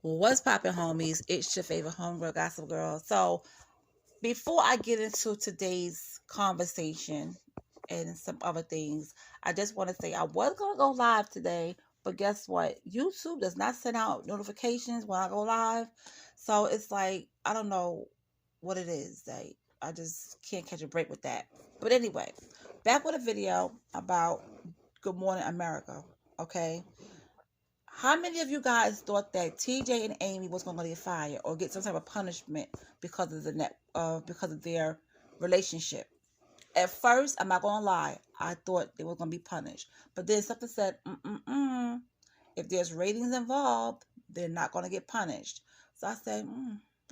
What's poppin', homies? It's your favorite homegirl, Gossip Girl. So, before I get into today's conversation and some other things, I just want to say I was going to go live today, but guess what? YouTube does not send out notifications when I go live. So, it's like, I don't know what it is. Like, I just can't catch a break with that. But anyway, back with a video about Good Morning America, okay? How many of you guys thought that TJ and Amy was going to get fired or get some type of punishment because of because of their relationship? At first, I'm not going to lie, I thought they were going to be punished. But then something said, if there's ratings involved, they're not going to get punished. So I said,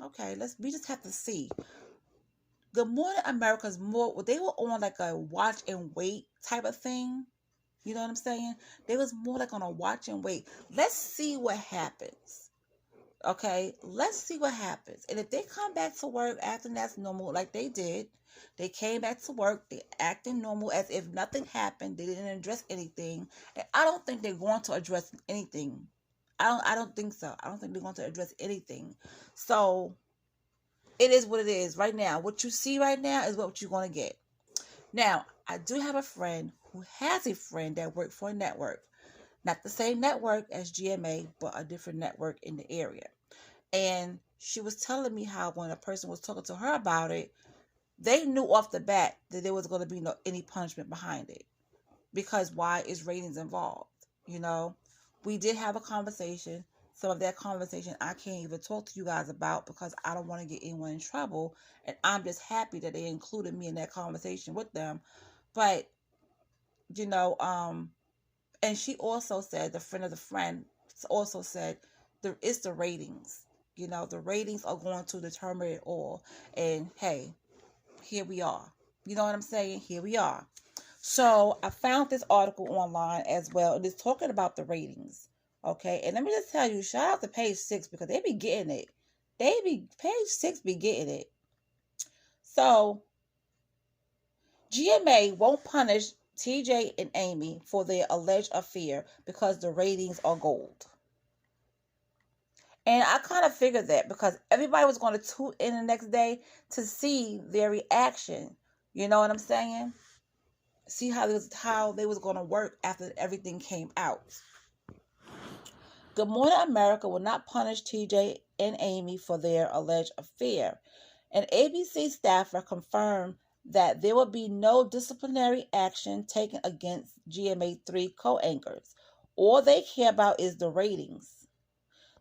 okay, we just have to see. Good Morning America's more, they were on like a watch and wait type of thing. You know what I'm saying? They was more like on a watch and wait. Let's see what happens. Okay? Let's see what happens. And if they come back to work acting that's normal, like they did, they came back to work, they acting normal as if nothing happened, they didn't address anything. And I don't think they're going to address anything. I don't think so. I don't think they're going to address anything. So it is what it is right now. What you see right now is what you're going to get. Now, I do have a friend who has a friend that worked for a network. Not the same network as GMA, but a different network in the area. And she was telling me how when a person was talking to her about it, they knew off the bat that there was going to be no any punishment behind it. Because why is ratings involved? You know, we did have a conversation. Some of that conversation I can't even talk to you guys about because I don't want to get anyone in trouble. And I'm just happy that they included me in that conversation with them. But, you know, and she also said, the friend of the friend also said, it's the ratings. You know, the ratings are going to determine it all. And hey, here we are. You know what I'm saying? Here we are. So I found this article online as well, and it's talking about the ratings. Okay, and let me just tell you, shout out to page 6 because they be getting it. Page 6 be getting it. So GMA won't punish TJ and Amy for their alleged affair because the ratings are gold. And I kind of figured that because everybody was going to tune in the next day to see their reaction. You know what I'm saying? See how they was going to work after everything came out. Good Morning America will not punish TJ and Amy for their alleged affair. An ABC staffer confirmed that there will be no disciplinary action taken against GMA 3 co-anchors. All they care about is the ratings.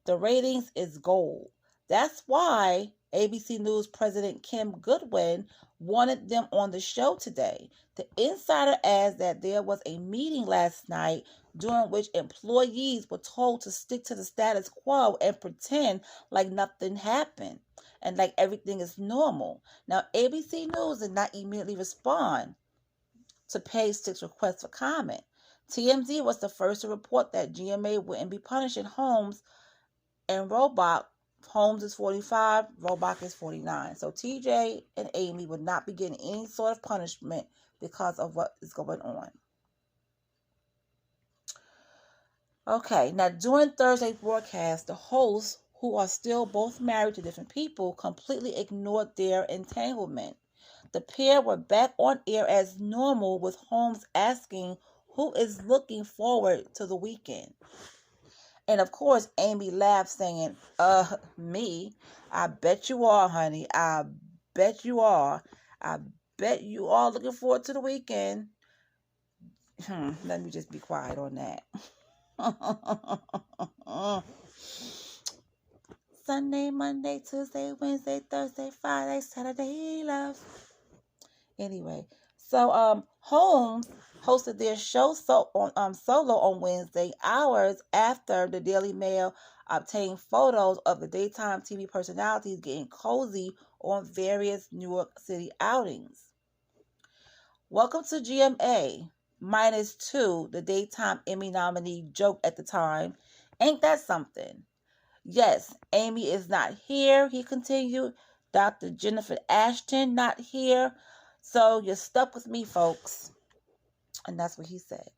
The ratings is gold. That's why ABC News President Kim Goodwin wanted them on the show today. The insider adds that there was a meeting last night during which employees were told to stick to the status quo and pretend like nothing happened and like everything is normal. Now, ABC News did not immediately respond to page 6 request for comment. TMZ was the first to report that GMA wouldn't be punishing Holmes and Robach. Holmes is 45, Robach is 49. So TJ and Amy would not be getting any sort of punishment because of what is going on. Okay, now during Thursday's broadcast, the hosts, who are still both married to different people, completely ignored their entanglement. The pair were back on air as normal, with Holmes asking who is looking forward to the weekend. And of course, Amy laughed, saying, me? I bet you are, honey. I bet you are. I bet you are looking forward to the weekend. Let me just be quiet on that. Sunday, Monday, Tuesday, Wednesday, Thursday, Friday, Saturday, love. Anyway, so Holmes hosted their show solo on Wednesday, hours after the Daily Mail obtained photos of the daytime TV personalities getting cozy on various New York City outings. Welcome to GMA, -2, the daytime Emmy nominee joked at the time. Ain't that something? Yes, Amy is not here, he continued. Dr. Jennifer Ashton not here. So you're stuck with me, folks. And that's what he said.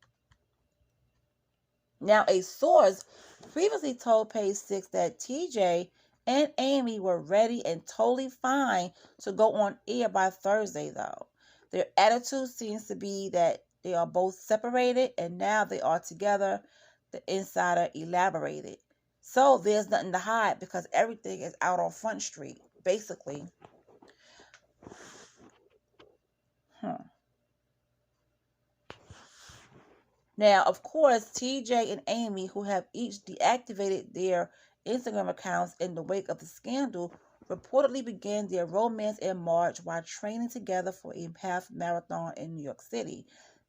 Now, a source previously told Page Six that TJ and Amy were ready and totally fine to go on air by Thursday, though. Their attitude seems to be that they are both separated and now they are together, the insider elaborated. So there's nothing to hide because everything is out on Front Street, basically. Now, of course, TJ and Amy, who have each deactivated their Instagram accounts in the wake of the scandal, reportedly began their romance in March while training together for a half marathon in New York City.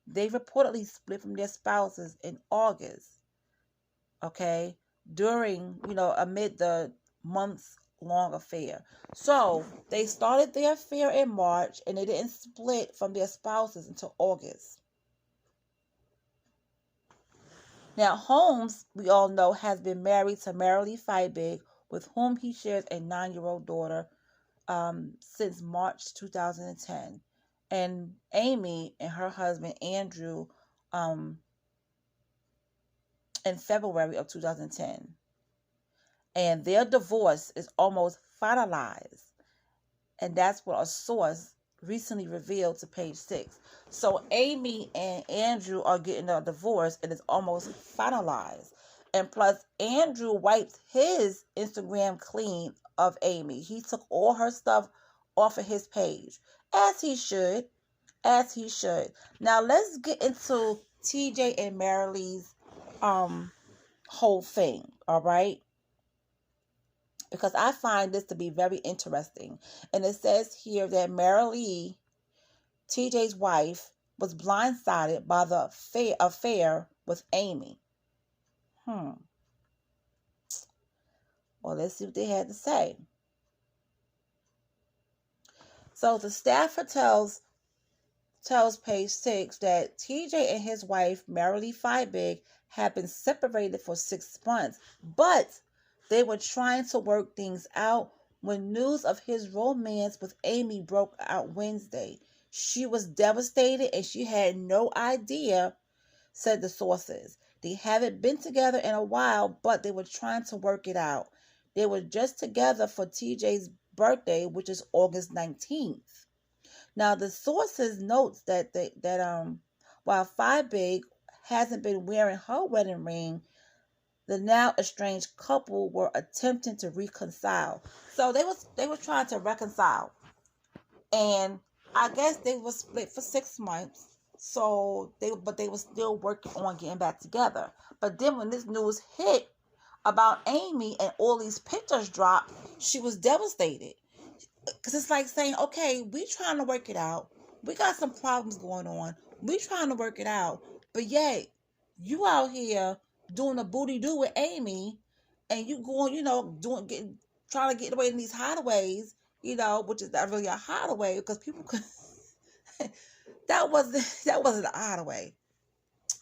They reportedly split from their spouses in August, okay, amid the months-long affair. So, they started their affair in March and they didn't split from their spouses until August. Now, Holmes, we all know, has been married to Marilee Feibig, with whom he shares a 9-year-old daughter since March 2010. And Amy and her husband, Andrew, in February of 2010. And their divorce is almost finalized. And that's what a source recently revealed to Page Six. So Amy and Andrew are getting a divorce and it's almost finalized. And plus, Andrew wiped his Instagram clean of Amy. He took all her stuff off of his page, as he should. Now let's get into TJ and Marilee's whole thing, all right? Because I find this to be very interesting. And it says here that Marilee, TJ's wife, was blindsided by the affair with Amy. Well, let's see what they had to say. So the staffer tells Page Six that TJ and his wife, Marilee Feibig, had been separated for 6 months, but they were trying to work things out when news of his romance with Amy broke out Wednesday. She was devastated and she had no idea, said the sources. They haven't been together in a while, but they were trying to work it out. They were just together for TJ's birthday, which is August 19th. Now, the sources notes that while Feibig hasn't been wearing her wedding ring, the now estranged couple were attempting to reconcile. So they were trying to reconcile, and I guess they were split for 6 months. So they were still working on getting back together. But then when this news hit about Amy and all these pictures dropped, she was devastated. Because it's like saying, okay, we trying to work it out. We got some problems going on. We trying to work it out. But yet, you out here doing a booty do with Amy, and you going, trying to get away in these hideaways, which is not really a hideaway because people could. that wasn't a hideaway.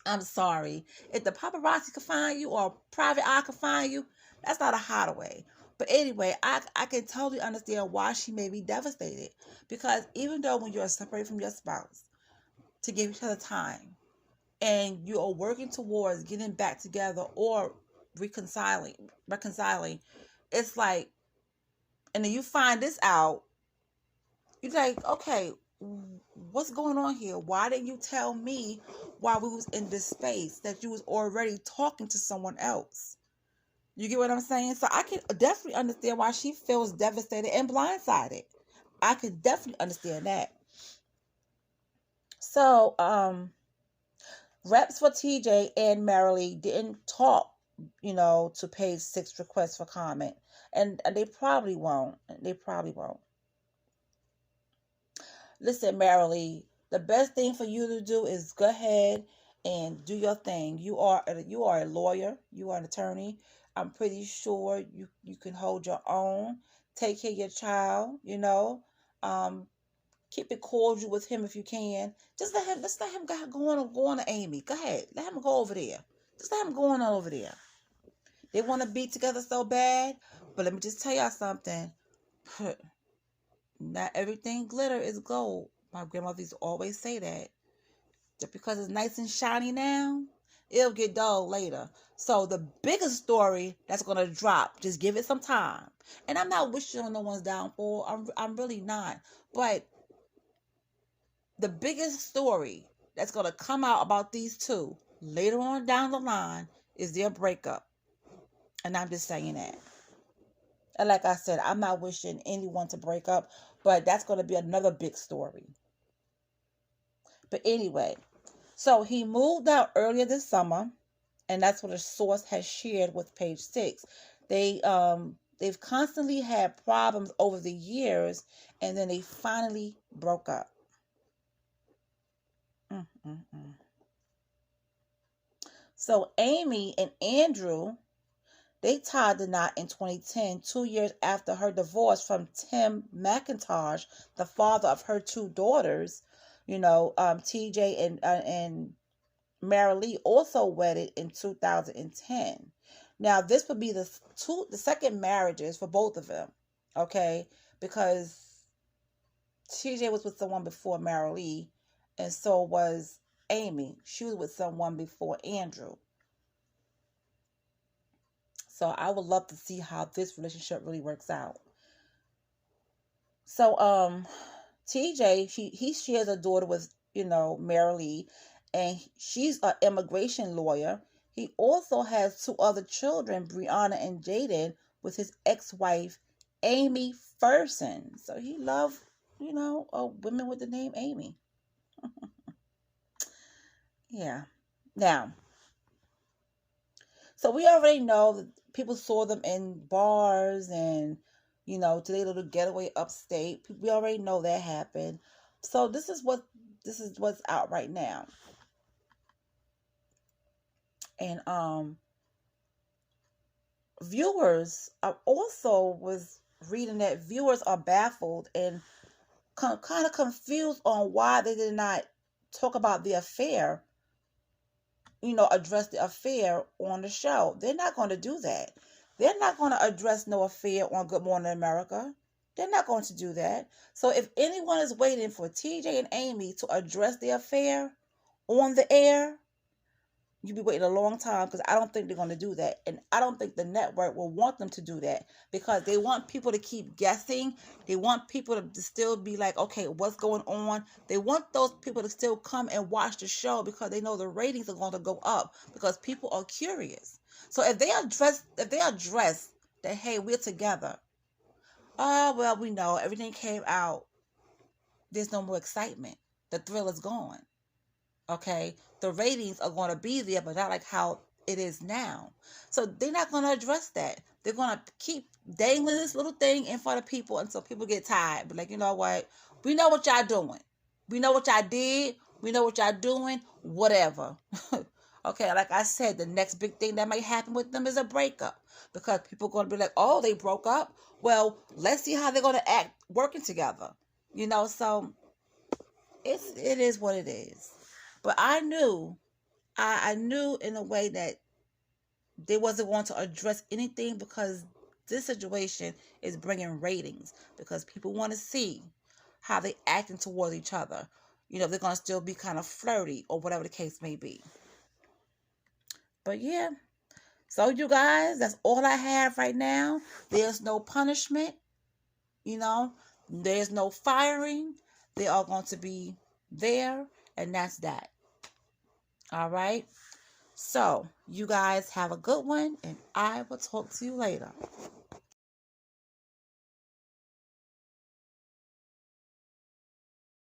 I'm sorry. If the paparazzi could find you or private eye could find you, that's not a hideaway. But anyway, I can totally understand why she may be devastated, because even though when you're separated from your spouse to give each other time, and you are working towards getting back together or reconciling, it's like, and then you find this out, you're like, okay, what's going on here? Why didn't you tell me while we was in this space that you was already talking to someone else? You get what I'm saying? So I can definitely understand why she feels devastated and blindsided. I can definitely understand that. So, reps for TJ and Marilee didn't talk, to Page Six requests for comment. And they probably won't. Listen, Marilee, the best thing for you to do is go ahead and do your thing. You are a lawyer. You are an attorney. I'm pretty sure you can hold your own. Take care of your child, keep it cordial with him if you can. Just let him go on to Amy. Go ahead. Let him go over there. Just let him go on over there. They want to be together so bad. But let me just tell y'all something. Not everything glitter is gold. My grandmother used to always say that. Just because it's nice and shiny now, It'll get dull later. So the biggest story that's gonna drop, just give it some time. And I'm not wishing on no one's downfall. I'm really not. But the biggest story that's gonna come out about these two later on down the line is their breakup. And I'm just saying that. And like I said, I'm not wishing anyone to break up, but that's going to be another big story. But anyway, so he moved out earlier this summer, and that's what a source has shared with Page Six. They've constantly had problems over the years, and then they finally broke up. So Amy and Andrew, they tied the knot in 2010, 2 years after her divorce from Tim McIntosh, the father of her two daughters. TJ and Marilee also wedded in 2010. Now, this would be the second marriages for both of them, okay? Because TJ was with someone before Marilee, and so was Amy. She was with someone before Andrew. So I would love to see how this relationship really works out. So TJ, he shares a daughter with, Marilee, and she's an immigration lawyer. He also has two other children, Brianna and Jaden, with his ex-wife, Amy Ferson. So he loved, women with the name Amy. Yeah. Now, so we already know that people saw them in bars and, to their little getaway upstate. We already know that happened. So this is what's out right now. And viewers are also was reading that viewers are baffled and kind of confused on why they did not talk about the affair, address the affair on the show. They're not going to do that. They're not going to address no affair on Good Morning America. They're not going to do that. So if anyone is waiting for TJ and Amy to address the affair on the air, you'll be waiting a long time, because I don't think they're going to do that. And I don't think the network will want them to do that, because they want people to keep guessing. They want people to still be like, okay, what's going on? They want those people to still come and watch the show, because they know the ratings are going to go up, because people are curious. So if they address that, hey, we're together. Well, we know everything came out. There's no more excitement. The thrill is gone. Okay, the ratings are going to be there, but not like how it is now. So they're not going to address that. They're going to keep dangling this little thing in front of people until people get tired. But like, you know what? We know what y'all doing. We know what y'all did. We know what y'all doing. Whatever. Okay, like I said, the next big thing that might happen with them is a breakup, because people are going to be like, oh, they broke up. Well, let's see how they're going to act working together. So it is what it is. But I knew in a way that they wasn't going to address anything, because this situation is bringing ratings, because people want to see how they acting towards each other. They're going to still be kind of flirty or whatever the case may be. But yeah, so you guys, that's all I have right now. There's no punishment, there's no firing. They are going to be there, and that's that. All right. So you guys have a good one, and I will talk to you later.